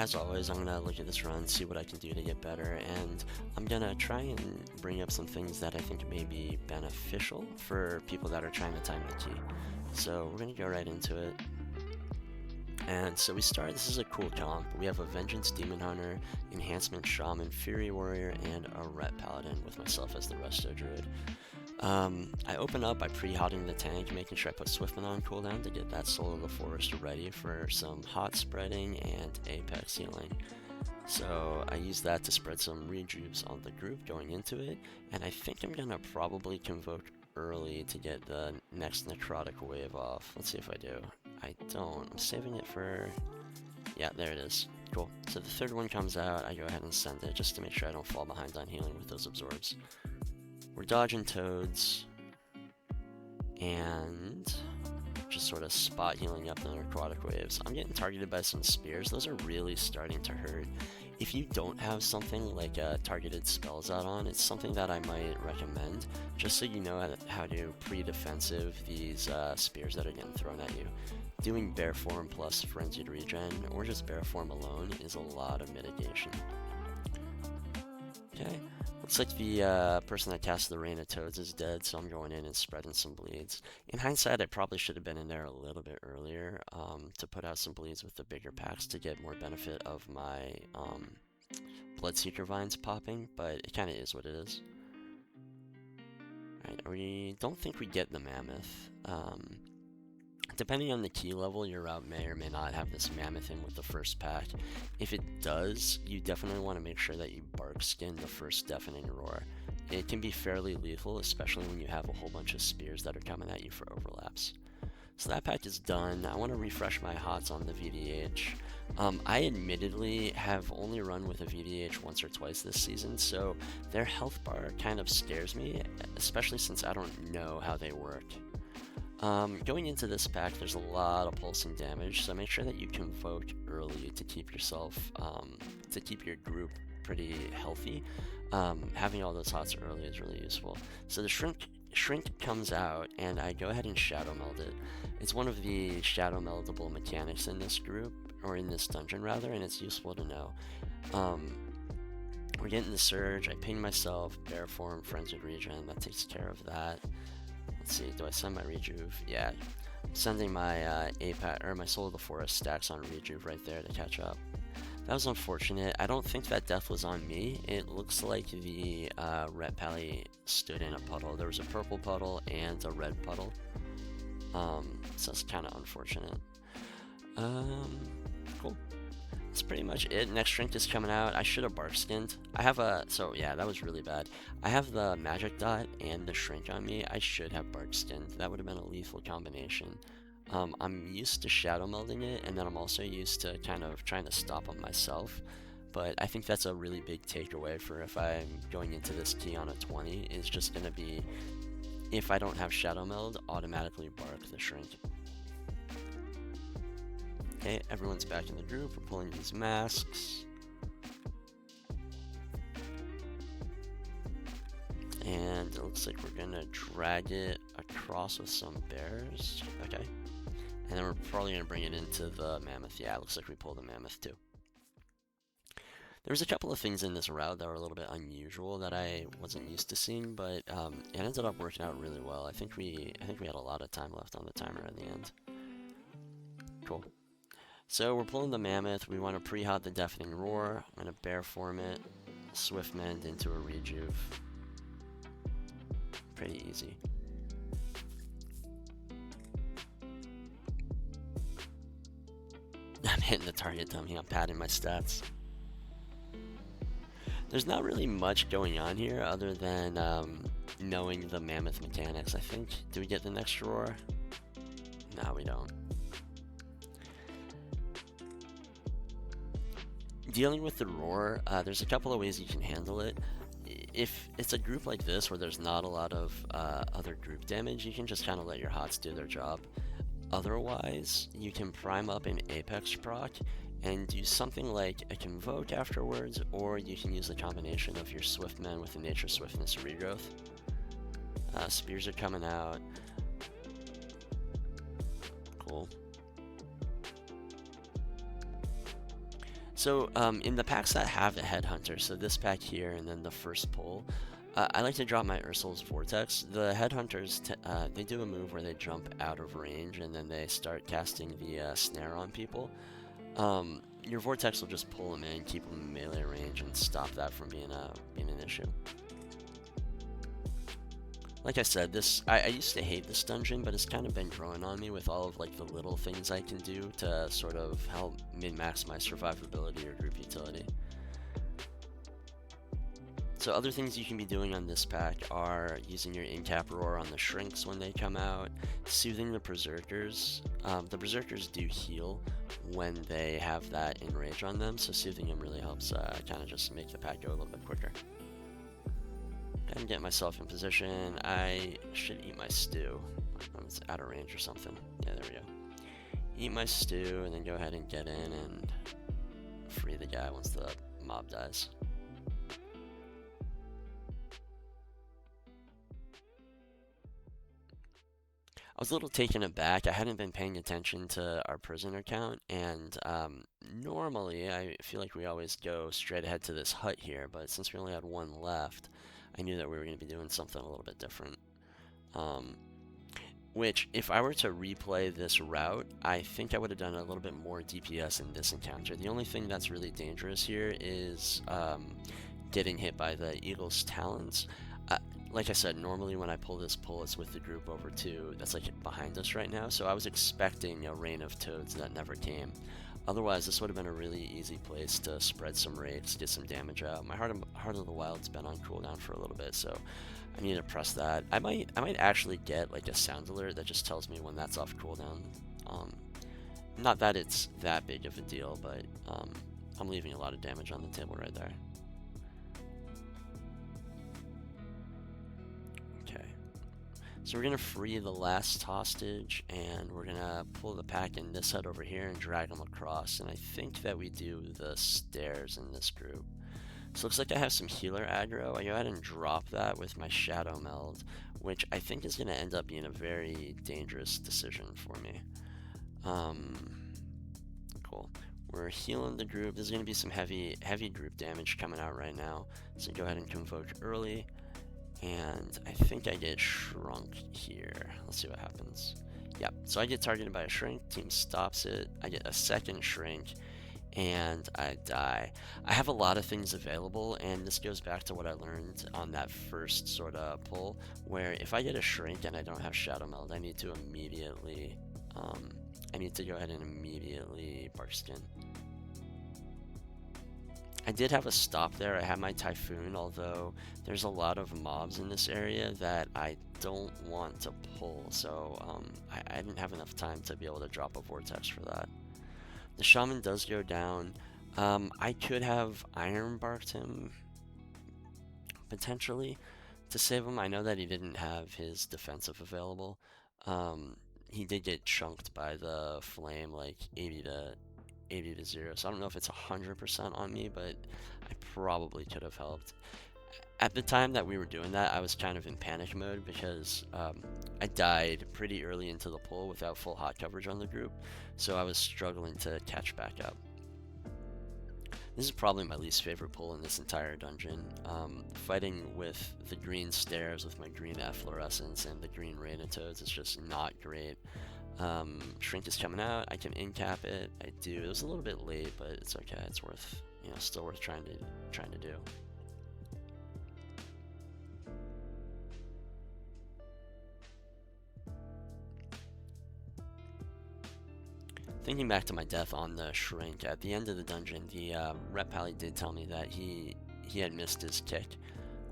as always, I'm gonna look at this run, see what I can do to get better, and I'm gonna try and bring up some things that I think may be beneficial for people that are trying to time the key. So we're gonna go right into it. And so we start, this is a cool comp. We have a Vengeance Demon Hunter, Enhancement Shaman, Fury Warrior, and a Ret Paladin with myself as the Resto Druid. I open up by pre-hotting the tank, making sure I put Swiftman on cooldown to get that Soul of the Forest ready for some hot spreading and apex healing. So I use that to spread some rejuves on the group going into it, and I think I'm gonna probably convoke early to get the next necrotic wave off. Let's see if I do. I don't. I'm saving it for... yeah, there it is. Cool. So the third one comes out, I go ahead and send it just to make sure I don't fall behind on healing with those absorbs. We're dodging toads, and just sort of spot healing up the necrotic waves. I'm getting targeted by some spears. Those are really starting to hurt. If you don't have something like targeted spells out on, it's something that I might recommend, just so you know how to pre-defensive these spears that are getting thrown at you. Doing bear form plus frenzied regen, or just bear form alone, is a lot of mitigation. Okay. Looks like the person that cast the Rain of Toads is dead, so I'm going in and spreading some bleeds. In hindsight, I probably should have been in there a little bit earlier to put out some bleeds with the bigger packs to get more benefit of my Bloodseeker vines popping, but it kind of is what it is. Alright, we don't think we get the Mammoth. Depending on the key level, your route may or may not have this Mammoth in with the first pack. If it does, you definitely want to make sure that you bark skin the first Deafening Roar. It can be fairly lethal, especially when you have a whole bunch of spears that are coming at you for overlaps. So that pack is done. I want to refresh my hots on the VDH. I admittedly have only run with a VDH once or twice this season, so their health bar kind of scares me, especially since I don't know how they work. Going into this pack, there's a lot of pulsing damage, so make sure that you convoke early to keep yourself, to keep your group pretty healthy. Having all those hots early is really useful. So the Shrink comes out, and I go ahead and Shadow Meld it. It's one of the Shadow Meldable mechanics in this group, or in this dungeon rather, and it's useful to know. We're getting the Surge, I ping myself, Bear Form, Frenzied Regen, that takes care of that. Let's see, do I send my Rejuve? Yeah, sending my my Soul of the Forest stacks on Rejuve right there to catch up. That was unfortunate. I don't think that death was on me. It looks like the Ret Pally stood in a puddle. There was a purple puddle and a red puddle. So it's kind of unfortunate. Cool. That's pretty much it. Next Shrink is coming out. I should have bark skinned. I have a... so yeah, that was really bad. I have the Magic Dot and the Shrink on me. I should have bark skinned. That would have been a lethal combination. I'm used to Shadow Melding it, and then I'm also used to kind of trying to stop them myself. But I think that's a really big takeaway for if I'm going into this key on a 20, is just going to be, if I don't have Shadow Meld, automatically bark the Shrink. Okay, everyone's back in the group. We're pulling these masks. And it looks like we're gonna drag it across with some bears. Okay. And then we're probably gonna bring it into the Mammoth. Yeah, it looks like we pulled the Mammoth too. There was a couple of things in this route that were a little bit unusual that I wasn't used to seeing, but it ended up working out really well. I think we had a lot of time left on the timer in the end. Cool. So we're pulling the Mammoth. We want to pre-hot the Deafening Roar. I'm going to bear form it, Swift Mend into a Rejuve. Pretty easy. I'm hitting the target dummy. I'm padding my stats. There's not really much going on here other than knowing the Mammoth mechanics, I think. Do we get the next Roar? No, we don't. Dealing with the Roar, there's a couple of ways you can handle it. If it's a group like this where there's not a lot of other group damage, you can just kind of let your hots do their job. Otherwise, you can prime up an Apex proc and do something like a Convoke afterwards, or you can use a combination of your Swiftman with a Nature Swiftness Regrowth. Spears are coming out. Cool. So in the packs that have a headhunter, so this pack here and then the first pull, I like to drop my Ursul's Vortex. The headhunters, they do a move where they jump out of range and then they start casting the snare on people. Your Vortex will just pull them in, keep them in melee range, and stop that from being an issue. Like I said, I used to hate this dungeon, but it's kind of been growing on me with all of like the little things I can do to sort of help min-max my survivability or group utility. So other things you can be doing on this pack are using your in-cap roar on the shrinks when they come out, soothing the berserkers. The berserkers do heal when they have that enrage on them, so soothing them really helps kind of just make the pack go a little bit quicker. And get myself in position. I should eat my stew. It's out of range or something. Yeah, there we go. Eat my stew and then go ahead and get in and free the guy once the mob dies. I was a little taken aback. I hadn't been paying attention to our prisoner count, and normally I feel like we always go straight ahead to this hut here, but since we only had one left, I knew that we were going to be doing something a little bit different. Which, if I were to replay this route, I think I would have done a little bit more DPS in this encounter. The only thing that's really dangerous here is getting hit by the Eagle's Talons. Like I said, normally when I pull this pull, it's with the group over to that's like behind us right now, so I was expecting a rain of toads that never came. Otherwise, this would have been a really easy place to spread some raids, get some damage out. My Heart of the Wild's been on cooldown for a little bit, so I need to press that. I might actually get like a sound alert that just tells me when that's off cooldown. Not that it's that big of a deal, but I'm leaving a lot of damage on the table right there. So we're going to free the last hostage, and we're going to pull the pack in this hut over here and drag them across, and I think that we do the stairs in this group. So looks like I have some healer aggro. I go ahead and drop that with my Shadow Meld, which I think is going to end up being a very dangerous decision for me. Cool. We're healing the group. There's going to be some heavy group damage coming out right now, so go ahead and convoke early. And I think I get shrunk here. Let's see what happens. Yep, so I get targeted by a shrink, team stops it, I get a second shrink, and I die. I have a lot of things available, and this goes back to what I learned on that first sort of pull, where if I get a shrink and I don't have Shadow Meld, I need to immediately, go ahead and immediately Bark Skin. I did have a stop there. I had my Typhoon, although there's a lot of mobs in this area that I don't want to pull, so I didn't have enough time to be able to drop a Vortex for that. The Shaman does go down. I could have Iron Barked him, potentially, to save him. I know that he didn't have his defensive available. He did get chunked by the flame, like 80 to 0, so I don't know if it's 100% on me, but I probably could have helped. At the time that we were doing that, I was kind of in panic mode because I died pretty early into the pull without full hot coverage on the group, so I was struggling to catch back up. This is probably my least favorite pull in this entire dungeon. Fighting with the green stairs with my green efflorescence and the green rain of toads is just not great. Shrink is coming out. I can in-cap it. I do. It was a little bit late, but it's okay. It's worth, still worth trying to do. Thinking back to my death on the shrink, at the end of the dungeon, the rep pally did tell me that he had missed his kick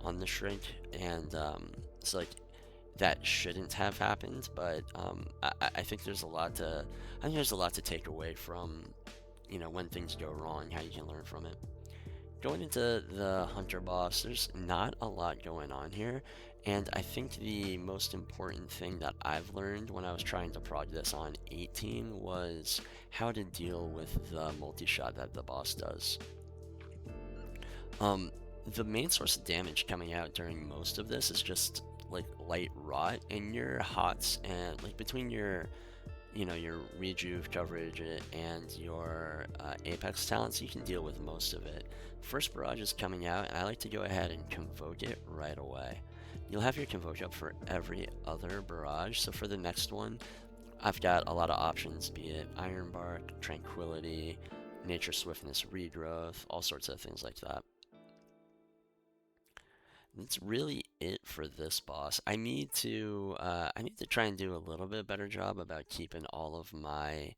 on the shrink, and it's like that shouldn't have happened, but I think there's a lot to take away from, when things go wrong, how you can learn from it. Going into the Hunter boss, there's not a lot going on here, and I think the most important thing that I've learned when I was trying to prog this on 18 was how to deal with the multi-shot that the boss does. The main source of damage coming out during most of this is just like light rot, and your hots and like between your you know, your rejuve coverage and your apex talents, you can deal with most of it. First barrage is coming out, and I like to go ahead and convoke it right away. You'll have your convoke up for every other barrage, so for the next one, I've got a lot of options, be it Ironbark, Tranquility, Nature Swiftness, Regrowth, all sorts of things like that. That's really it for this boss. I need to try and do a little bit better job about keeping all of my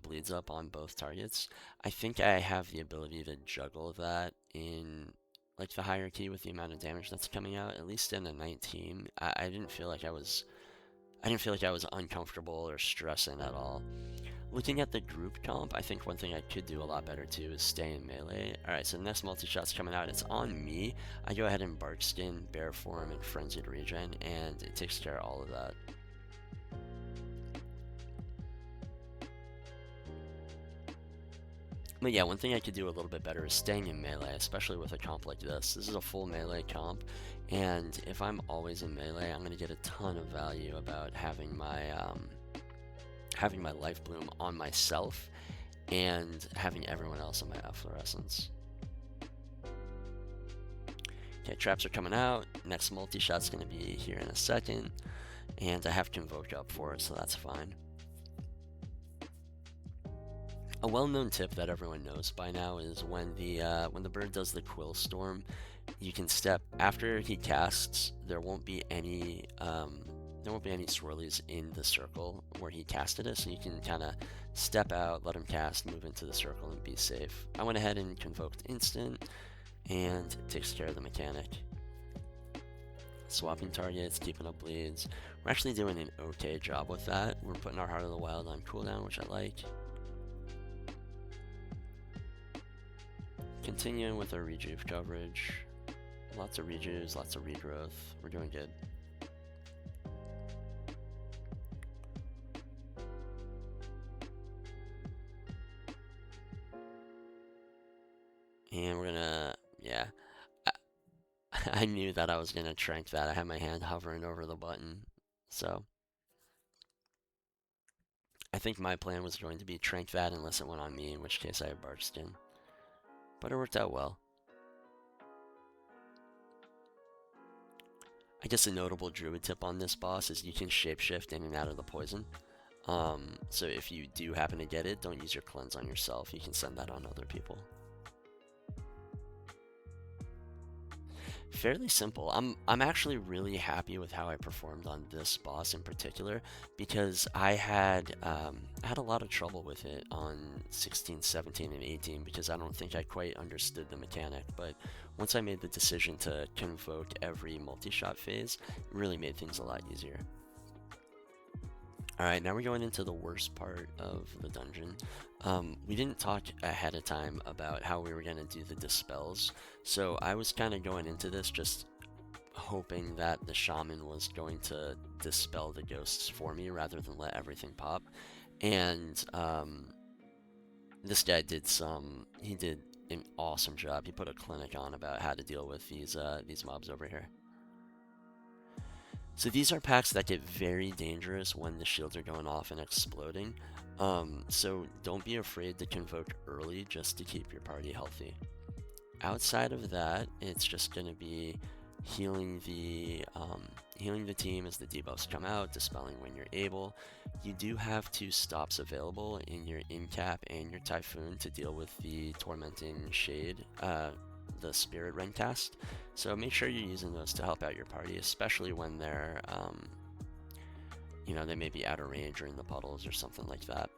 bleeds up on both targets. I think I have the ability to juggle that in like the hierarchy with the amount of damage that's coming out. At least in a 19, I didn't feel like I was uncomfortable or stressing at all. Looking at the group comp, I think one thing I could do a lot better too is stay in melee. Alright, so the next multi-shot's coming out. It's on me. I go ahead and Bark Skin, Bear Form, and Frenzied Regen, and it takes care of all of that. But yeah, one thing I could do a little bit better is staying in melee, especially with a comp like this. This is a full melee comp, and if I'm always in melee, I'm going to get a ton of value about having my life bloom on myself and having everyone else in my efflorescence. Okay, traps are coming out. Next multi-shot's going to be here in a second, and I have Convoke up for it, so that's fine. A well-known tip that everyone knows by now is when the bird does the Quill Storm, you can step after he casts. There won't be any swirlies in the circle where he casted it, so you can kind of step out, let him cast, move into the circle, and be safe. I went ahead and convoked instant, and it takes care of the mechanic. Swapping targets, keeping up bleeds. We're actually doing an okay job with that. We're putting our Heart of the Wild on cooldown, which I like. Continuing with our rejuve coverage. Lots of rejuves, lots of regrowth. We're doing good. And we're gonna, yeah. I knew that I was gonna trank that. I had my hand hovering over the button. So I think my plan was going to be trank that unless it went on me, in which case I have Bark Skin. But it worked out well. I guess a notable druid tip on this boss is you can shapeshift in and out of the poison. So if you do happen to get it, don't use your cleanse on yourself. You can send that on other people. Fairly simple. I'm actually really happy with how I performed on this boss in particular, because I had a lot of trouble with it on 16, 17, and 18 because I don't think I quite understood the mechanic. But once I made the decision to convoke every multi-shot phase, it really made things a lot easier. Alright, now we're going into the worst part of the dungeon. We didn't talk ahead of time about how we were going to do the dispels, so I was kind of going into this just hoping that the shaman was going to dispel the ghosts for me rather than let everything pop. And this guy did an awesome job. He put a clinic on about how to deal with these mobs over here. So these are packs that get very dangerous when the shields are going off and exploding. So don't be afraid to convoke early just to keep your party healthy. Outside of that, it's just going to be healing the team as the debuffs come out, dispelling when you're able. You do have 2 stops available in your Incap and your Typhoon to deal with the Tormenting Shade, the Spirit Rend cast. So make sure you're using those to help out your party, especially when they're, they may be out of range or in the puddles or something like that.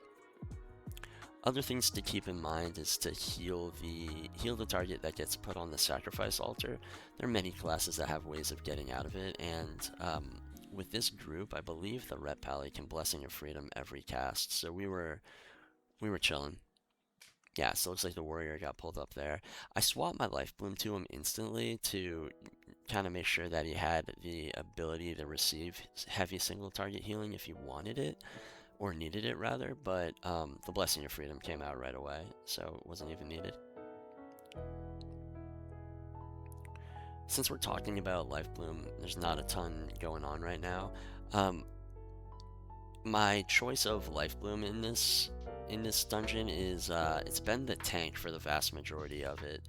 Other things to keep in mind is to heal the target that gets put on the sacrifice altar. There are many classes that have ways of getting out of it, and with this group, I believe the Ret Pally can Blessing of Freedom every cast, so we were chilling. Yeah, so it looks like the warrior got pulled up there. I swapped my life bloom to him instantly to kind of make sure that he had the ability to receive heavy single target healing if he wanted it, or needed it rather, but the Blessing of Freedom came out right away, so it wasn't even needed. Since we're talking about life bloom, there's not a ton going on right now. My choice of Life Bloom in this dungeon is it's been the tank for the vast majority of it.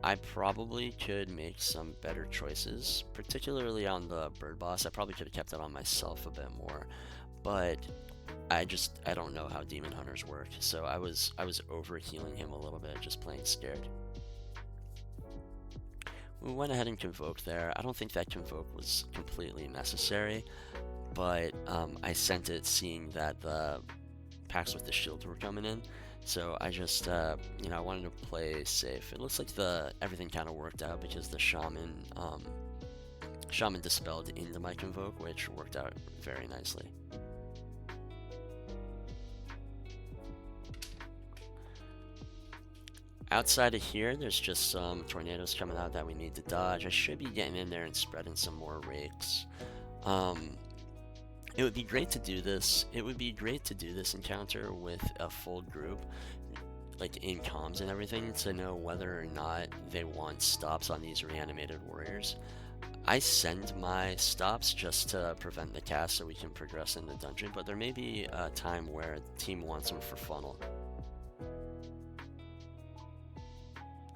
I probably could make some better choices, particularly on the bird boss. I probably could have kept it on myself a bit more, but I don't know how demon hunters work, so I was over healing him a little bit, just playing scared. We went ahead and convoked there. I don't think that convoke was completely necessary, but I sent it seeing that the packs with the shield were coming in. So I just, I wanted to play safe. It looks like everything kind of worked out because the shaman dispelled into my convoke, which worked out very nicely. Outside of here, there's just some tornadoes coming out that we need to dodge. I should be getting in there and spreading some more rakes. It would be great to do this. It would be great to do this encounter with a full group, like in comms and everything, to know whether or not they want stops on these reanimated warriors. I send my stops just to prevent the cast so we can progress in the dungeon, but there may be a time where the team wants them for funnel.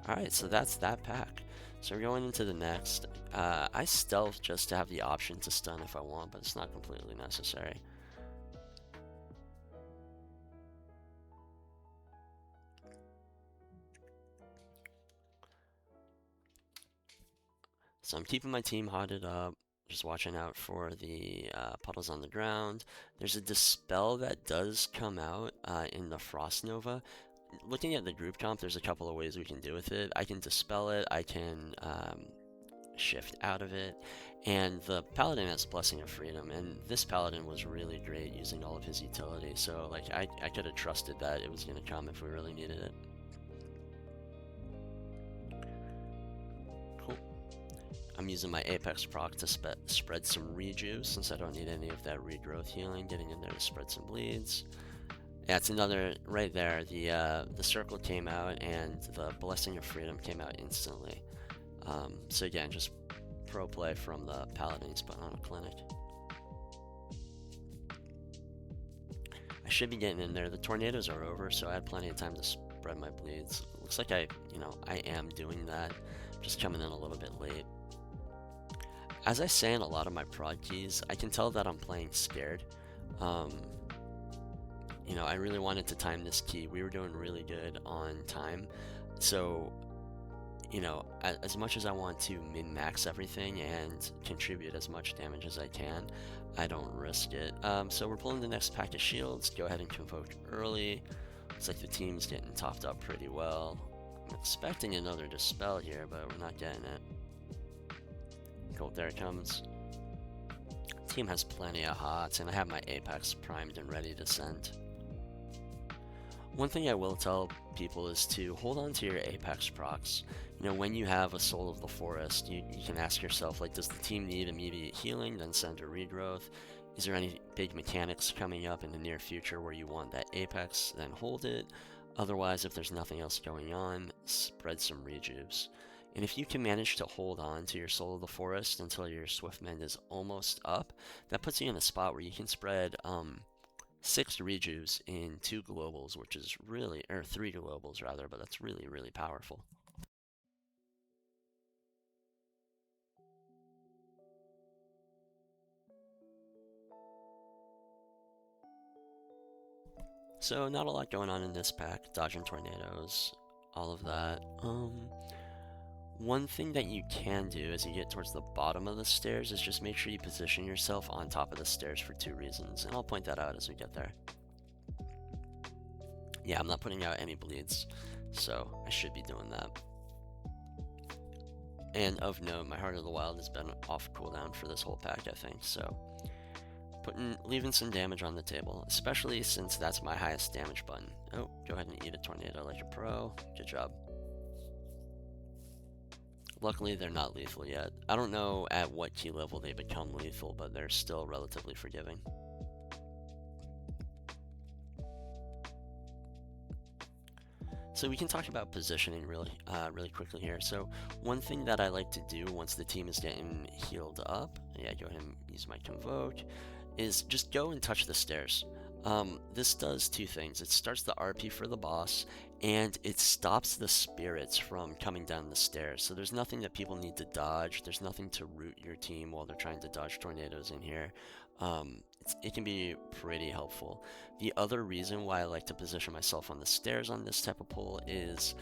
Alright, so that's that pack. So we're going into the next. I stealth just to have the option to stun if I want, but it's not completely necessary. So I'm keeping my team hotted up, just watching out for the puddles on the ground. There's a dispel that does come out in the Frost Nova. Looking at the group comp, there's a couple of ways we can do with it. I can dispel it, I can shift out of it, and the paladin has Blessing of Freedom, and this paladin was really great using all of his utility, so like I could have trusted that it was going to come if we really needed it. Cool. I'm using my Apex proc to spread some rejuice since I don't need any of that regrowth healing, getting in there to spread some bleeds. Yeah, it's another, right there, the circle came out and the Blessing of Freedom came out instantly. So again, just pro play from the paladins, but on a clinic. I should be getting in there. The tornadoes are over, so I had plenty of time to spread my bleeds. Looks like I am doing that, just coming in a little bit late. As I say in a lot of my prod keys, I can tell that I'm playing scared. I really wanted to time this key. We were doing really good on time. So, as much as I want to min-max everything and contribute as much damage as I can, I don't risk it. So we're pulling the next pack of shields. Go ahead and convoke early. Looks like the team's getting topped up pretty well. I'm expecting another dispel here, but we're not getting it. Cool, there it comes. Team has plenty of hots, and I have my Apex primed and ready to send. One thing I will tell people is to hold on to your Apex procs. When you have a Soul of the Forest, you can ask yourself, like, does the team need immediate healing, then send a regrowth? Is there any big mechanics coming up in the near future where you want that Apex, then hold it? Otherwise, if there's nothing else going on, spread some rejuves. And if you can manage to hold on to your Soul of the Forest until your Swiftmend is almost up, that puts you in a spot where you can spread 6 rejuves in 2 globals, which is really, or 3 globals rather, but that's really, really powerful. So not a lot going on in this pack, dodging tornadoes, all of that. One thing that you can do as you get towards the bottom of the stairs is just make sure you position yourself on top of the stairs for 2 reasons, and I'll point that out as we get there. Yeah, I'm not putting out any bleeds, so I should be doing that. And of note, my Heart of the Wild has been off cooldown for this whole pack, I think, so leaving some damage on the table, especially since that's my highest damage button. Oh, go ahead and eat a tornado like a pro. Good job. Luckily, they're not lethal yet. I don't know at what key level they become lethal, but they're still relatively forgiving. So we can talk about positioning really quickly here. So one thing that I like to do once the team is getting healed up, yeah, go ahead and use my convoke, is just go and touch the stairs. This does two things. It starts the RP for the boss, and it stops the spirits from coming down the stairs. So there's nothing that people need to dodge. There's nothing to root your team while they're trying to dodge tornadoes in here. It can be pretty helpful. The other reason why I like to position myself on the stairs on this type of pull is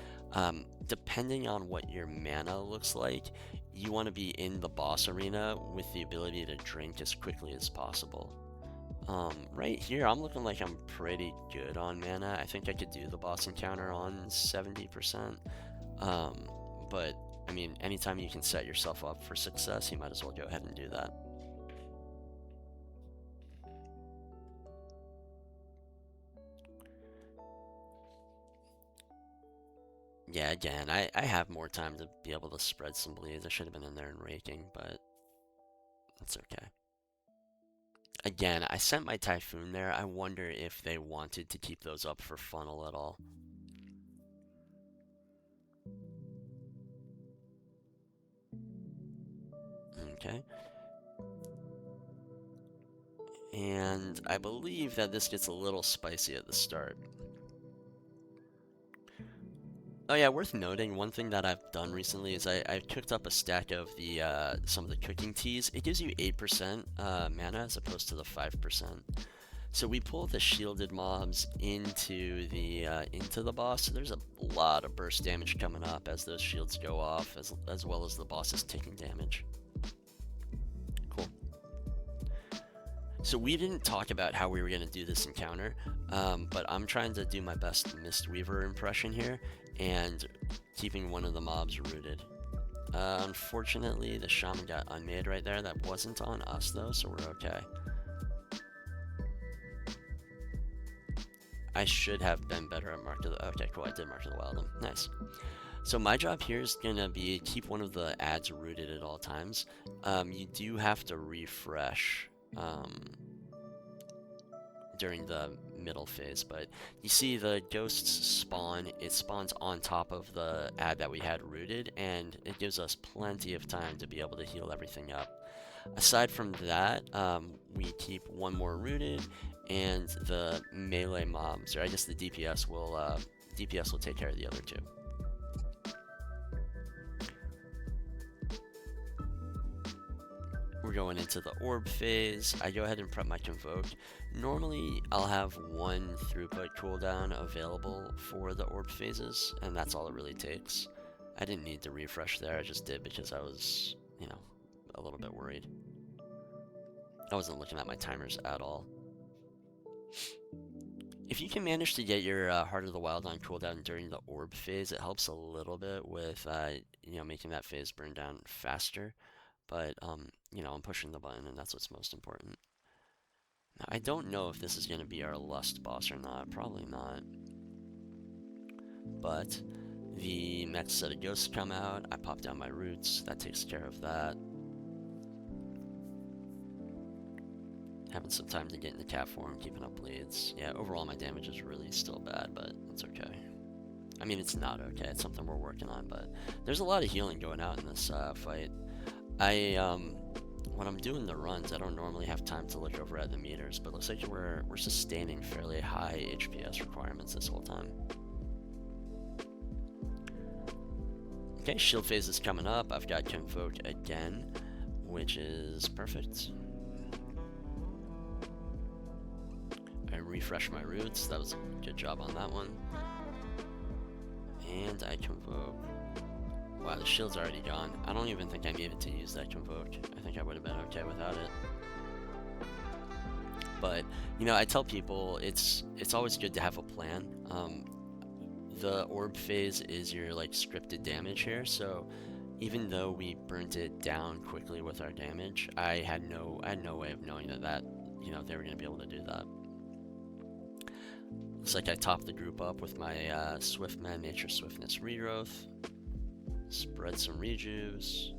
depending on what your mana looks like, you want to be in the boss arena with the ability to drink as quickly as possible. Right here, I'm looking like I'm pretty good on mana. I think I could do the boss encounter on 70%. But, I mean, anytime you can set yourself up for success, you might as well go ahead and do that. Yeah, again, I have more time to be able to spread some bleeds. I should have been in there and raking, but that's okay. Again, I sent my Typhoon there. I wonder if they wanted to keep those up for funnel at all. Okay. And I believe that this gets a little spicy at the start. Oh yeah, worth noting, one thing that I've done recently is I've cooked up a stack of the some of the cooking teas. It gives you 8% mana as opposed to the 5%. So we pull the shielded mobs into the boss. So there's a lot of burst damage coming up as those shields go off, as well as the boss's ticking damage. Cool. So we didn't talk about how we were going to do this encounter, but I'm trying to do my best Mistweaver impression here, and keeping one of the mobs rooted. Unfortunately, the shaman got unmade right there. That wasn't on us though, so we're okay. I should have been better at Mark of the... Okay, cool, I did Mark of the Wild. Nice. So my job here is going to be keep one of the ads rooted at all times. You do have to refresh during the middle phase, but you see the ghosts spawn. It spawns on top of the ad that we had rooted, and it gives us plenty of time to be able to heal everything up. Aside from that, we keep one more rooted, and the melee mobs, or I guess the DPS will take care of the other two. We're going into the orb phase. I go ahead and prep my Convoke. Normally, I'll have one throughput cooldown available for the orb phases, and that's all it really takes. I didn't need to refresh there, I just did because I was, you know, a little bit worried. I wasn't looking at my timers at all. If you can manage to get your Heart of the Wild on cooldown during the orb phase, it helps a little bit with, you know, making that phase burn down faster. But, you know, I'm pushing the button, and that's what's most important. Now, I don't know if this is going to be our Lust boss or not. Probably not. But the next set of ghosts come out. I pop down my roots. That takes care of that. Having some time to get into cat form, keeping up bleeds. Yeah, overall my damage is really still bad, but it's okay. I mean, it's not okay. It's something we're working on, but there's a lot of healing going out in this fight. When I'm doing the runs, I don't normally have time to look over at the meters, but it looks like we're sustaining fairly high HPS requirements this whole time. Okay, shield phase is coming up. I've got Convoke again, which is perfect. I refresh my roots. That was a good job on that one. And I Convoke. Wow, the shield's already gone. I don't even think I needed to use that Convoke. I think I would have been okay without it. But, you know, I tell people it's always good to have a plan. The orb phase is your, like, scripted damage here, so even though we burnt it down quickly with our damage, I had no way of knowing that you know, they were going to be able to do that. Looks like I topped the group up with my Swiftman Nature Swiftness Regrowth. Spread some rejuves.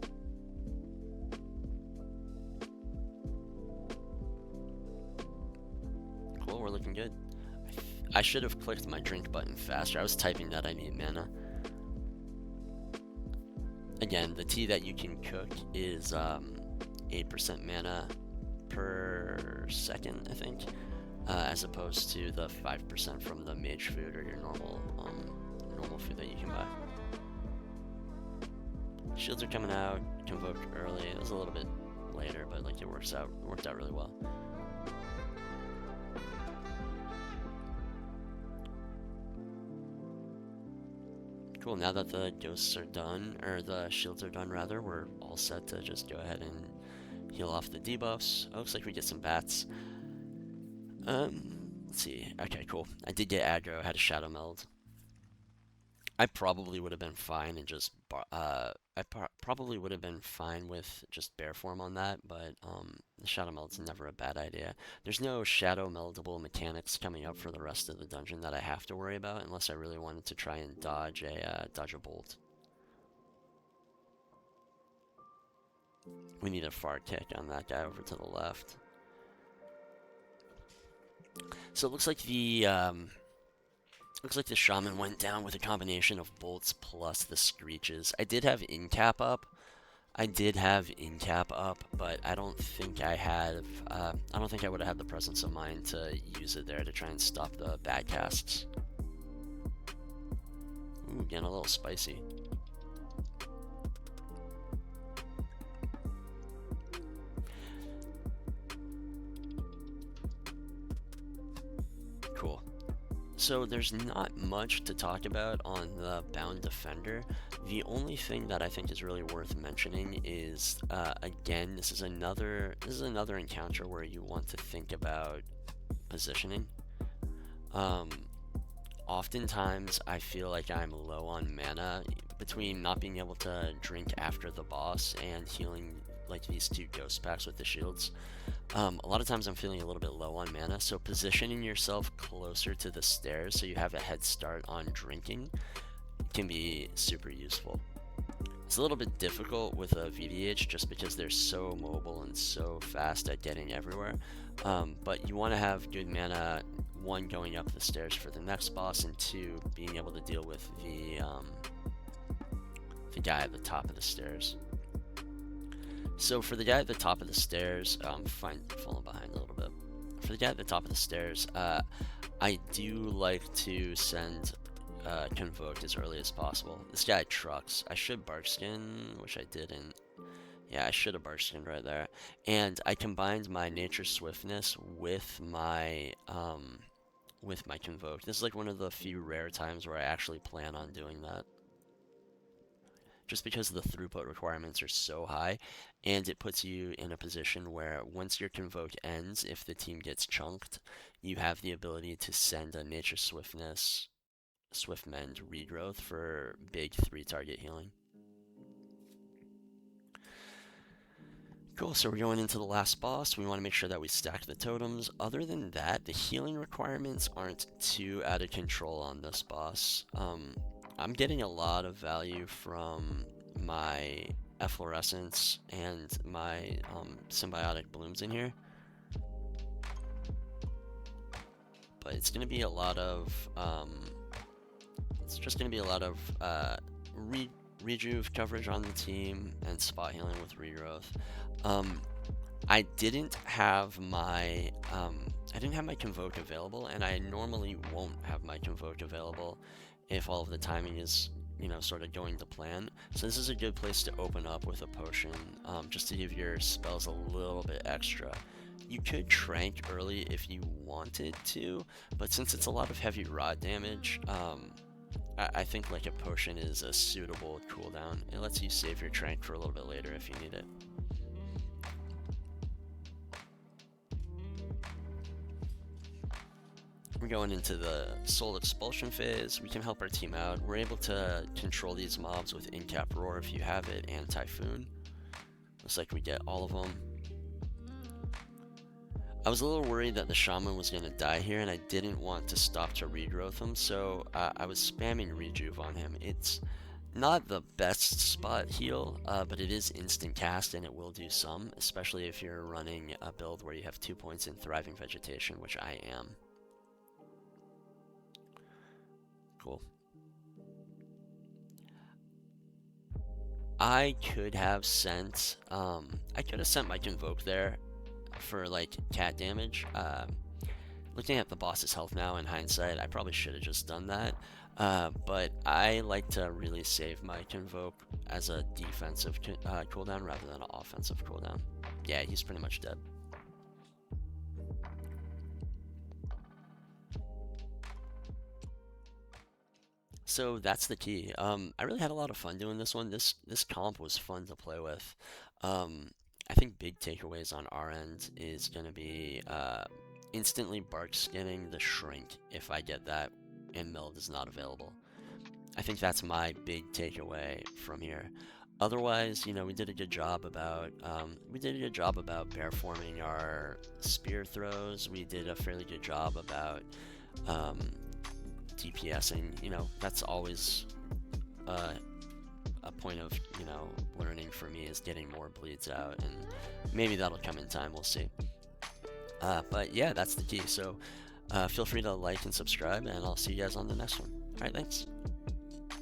Cool, we're looking good. I should have clicked my drink button faster. I was typing that I need mana. Again, the tea that you can cook is 8% mana per second, I think, as opposed to the 5% from the mage food or your normal food that you can buy. Shields are coming out, convoked early. It was a little bit later, but like it worked out really well. Cool, now that the ghosts are done, or the shields are done rather, we're all set to just go ahead and heal off the debuffs. Oh, looks like we get some bats. Let's see. Okay, cool. I did get aggro, had a shadow meld. I probably would have been fine and just probably would have been fine with just bear form on that, but the shadow meld's never a bad idea. There's no shadow meldable mechanics coming up for the rest of the dungeon that I have to worry about unless I really wanted to try and dodge a bolt. We need a far kick on that guy over to the left. So it looks like the shaman went down with a combination of bolts plus the screeches. I did have incap up. But I don't think I would have had the presence of mind to use it there to try and stop the bad casts. Ooh, getting a little spicy. Cool. So there's not much to talk about on the Bound Defender. The only thing that I think is really worth mentioning is, again, this is another encounter where you want to think about positioning. Oftentimes I feel like I'm low on mana between not being able to drink after the boss and healing like these two ghost packs with the shields. A lot of times I'm feeling a little bit low on mana, so positioning yourself closer to the stairs so you have a head start on drinking can be super useful. It's a little bit difficult with a VDH just because they're so mobile and so fast at getting everywhere, but you want to have good mana, one, going up the stairs for the next boss, and two, being able to deal with the guy at the top of the stairs. So for the guy at the top of the stairs, I'm falling behind a little bit. For the guy at the top of the stairs, I do like to send Convoked as early as possible. This guy trucks. I should Barkskin, which I didn't. Yeah, I should have Barkskin right there. And I combined my Nature Swiftness with my Convoked. This is like one of the few rare times where I actually plan on doing that. Just because the throughput requirements are so high, and it puts you in a position where once your Convoke ends, if the team gets chunked, you have the ability to send a Nature Swiftness, Swift Mend regrowth for big 3-target healing. Cool, so we're going into the last boss. We want to make sure that we stack the totems. Other than that, the healing requirements aren't too out of control on this boss. I'm getting a lot of value from my efflorescence and my symbiotic blooms in here, but it's going to be a lot of rejuve coverage on the team and spot healing with regrowth. I didn't have my Convoke available, and I normally won't have my Convoke available if all of the timing is, sort of going to plan. So this is a good place to open up with a potion, just to give your spells a little bit extra. You could trank early if you wanted to, but since it's a lot of heavy rod damage, I think like a potion is a suitable cooldown. It lets you save your trank for a little bit later if you need it. We're going into the Soul Expulsion phase. We can help our team out. We're able to control these mobs with Incap Roar if you have it, and Typhoon. Looks like we get all of them. I was a little worried that the Shaman was going to die here, and I didn't want to stop to regrowth him, so I was spamming Rejuve on him. It's not the best spot heal, but it is instant cast, and it will do some, especially if you're running a build where you have 2 points in Thriving Vegetation, which I am. Cool. I could have sent my Convoke there for like cat damage. Looking at the boss's health now in hindsight, I probably should have just done that. But I like to really save my Convoke as a defensive cooldown rather than an offensive cooldown. Yeah, he's pretty much dead. So that's the key. I really had a lot of fun doing this one. This comp was fun to play with. I think big takeaways on our end is going to be instantly bark skinning the shrink if I get that and Meld is not available. I think that's my big takeaway from here. Otherwise, we did a good job about bear forming our spear throws. We did a fairly good job about DPSing. That's always a point of learning for me, is getting more bleeds out, and maybe that'll come in time. We'll see. But yeah, that's the key. So feel free to like and subscribe, and I'll see you guys on the next one. All right, thanks.